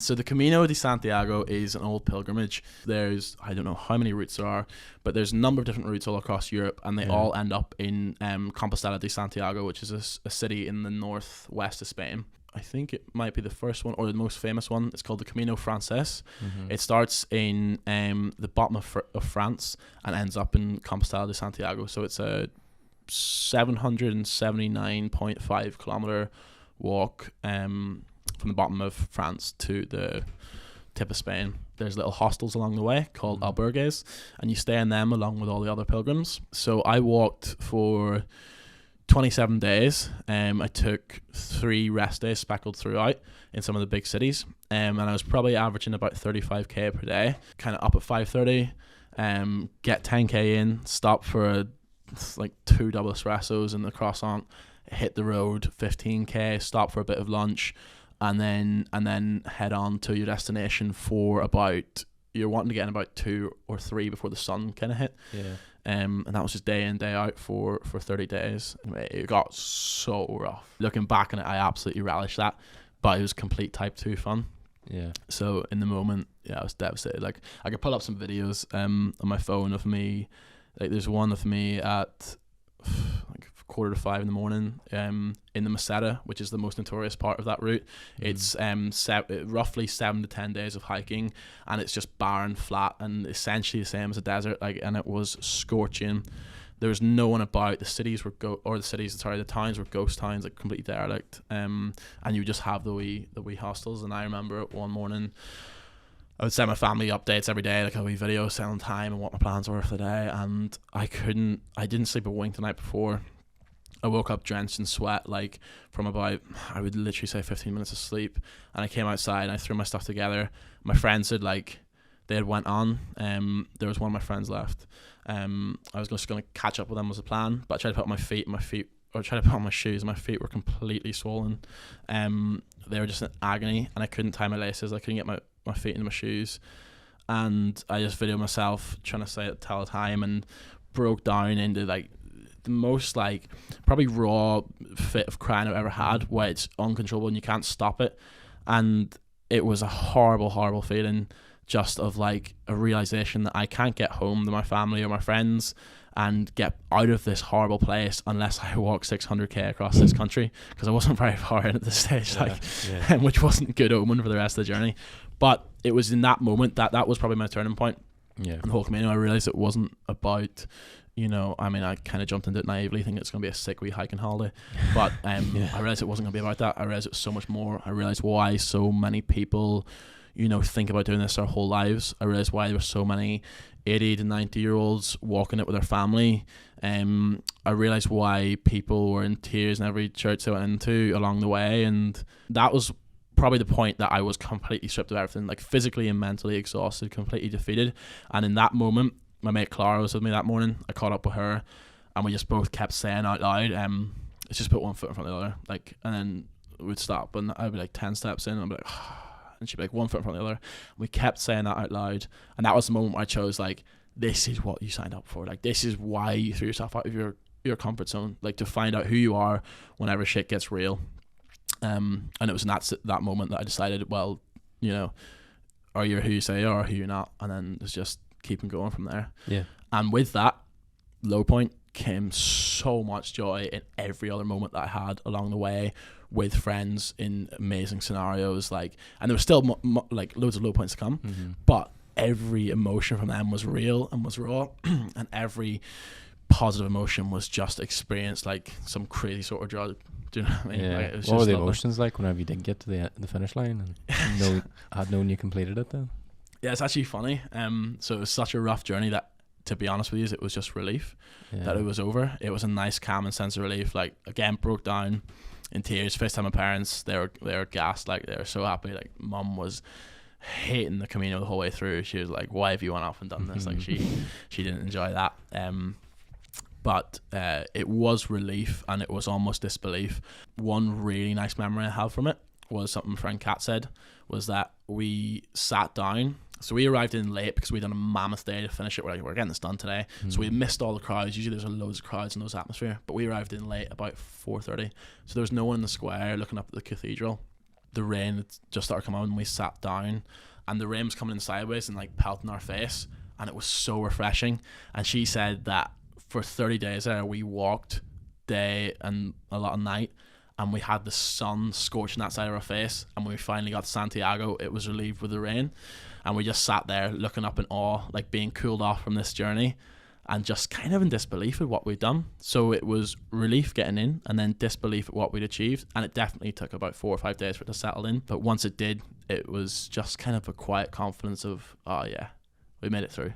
So the Camino de Santiago is an old pilgrimage. There's, I don't know how many routes there are, but there's a number of different routes all across Europe, and they all end up in Compostela de Santiago, which is a city in the northwest of Spain. I think it might be the first one or the most famous one. It's called the Camino Frances. It starts in the bottom of France and ends up in Compostela de Santiago. So it's a 779.5 kilometer walk from the bottom of France to the tip of Spain. There's little hostels along the way called albergues, and you stay in them along with all the other pilgrims. So I walked for 27 days. I took 3 rest days speckled throughout in some of the big cities, and I was probably averaging about 35k per day. Kind of up at 5:30, get 10k in, stop for like 2 double espressos and the croissant, hit the road 15k, stop for a bit of lunch, and then head on to your destination for about, you're wanting to get in about 2 or 3 before the sun kind of hit. And that was just day in, day out for 30 days. It got so rough. Looking back on it, I absolutely relished that, but it was complete type 2 fun. So in the moment, I was devastated. Like, I could pull up some videos on my phone of me. Like, there's one of me at like 4:45 in the morning in the Meseta, which is the most notorious part of that route. It's roughly 7 to 10 days of hiking, and it's just barren, flat, and essentially the same as a desert. Like, and it was scorching. There was no one about. The towns were ghost towns, like completely derelict. And you would just have the wee hostels. And I remember one morning, I would send my family updates every day, like a wee video telling time and what my plans were for the day. And I didn't sleep a wink the night before. I woke up drenched in sweat, like from about, I would literally say 15 minutes of sleep. And I came outside and I threw my stuff together. My friends had they had went on. There was one of my friends left. I was just going to catch up with them was the plan, but I tried to put on my shoes. My feet were completely swollen. They were just in agony, and I couldn't tie my laces. I couldn't get my feet into my shoes, and I just videoed myself trying to tell the time, and broke down into like the most like probably raw fit of crying I've ever had, where it's uncontrollable and you can't stop it. And it was a horrible feeling, just of like a realization that I can't get home to my family or my friends and get out of this horrible place unless I walk 600k across this country, because I wasn't very far in at this stage, which wasn't a good omen for the rest of the journey. But it was in that moment that was probably my turning point. And the whole Camino, I realized it wasn't about, I mean, I kind of jumped into it naively thinking it's going to be a sick wee hiking holiday, but I realized it wasn't going to be about that. I realized it was so much more. I realized why so many people think about doing this their whole lives. I realized why there were so many 80 to 90 year olds walking it with their family. I realized why people were in tears in every church they went into along the way, and that was probably the point that I was completely stripped of everything, like physically and mentally exhausted, completely defeated. And in that moment, my mate Clara was with me that morning. I caught up with her, and we just both kept saying out loud, let's just put one foot in front of the other, and then we'd stop, and I'd be like 10 steps in, and I'd be like, and she'd be like 1 foot in front of the other. We kept saying that out loud, and that was the moment where I chose, like, this is what you signed up for. Like, this is why you threw yourself out of your comfort zone, like, to find out who you are whenever shit gets real. And it was in that moment that I decided, well, are you who you say you are, or who you're not, and then it's just keeping going from there. And with that low point came so much joy in every other moment that I had along the way, with friends in amazing scenarios, and there was still like loads of low points to come, but every emotion from them was real and was raw, and every positive emotion was just experienced like some crazy sort of drug. Do you know what I mean? Like, what were the emotions like whenever you did get to the finish line and had known you completed it then? Yeah, it's actually funny. So it was such a rough journey that, to be honest with you, it was just relief that it was over. It was a nice, calming sense of relief. Like, again, broke down in tears. First time my parents, they were gassed. Like, they were so happy. Like, mum was hating the Camino the whole way through. She was like, why have you went off and done this? Like, she didn't enjoy that. But it was relief, and it was almost disbelief. One really nice memory I have from it was something my friend Kat said, was that we sat down. So we arrived in late because we'd done a mammoth day to finish it. We're like, we're getting this done today. So we missed all the crowds. Usually there's loads of crowds in those atmosphere, but we arrived in late, about 4:30. So there was no one in the square looking up at the cathedral. the rain had just started coming on, and we sat down, and the rain was coming in sideways and like pelting our face, and it was so refreshing. And she said that for 30 days there, we walked day and a lot of night, and we had the sun scorching that side of our face, and when we finally got to Santiago, it was relieved with the rain, and we just sat there looking up in awe, like being cooled off from this journey, and just kind of in disbelief at what we'd done. So it was relief getting in, and then disbelief at what we'd achieved, and it definitely took about 4 or 5 days for it to settle in. But once it did, it was just kind of a quiet confidence of, oh yeah, we made it through.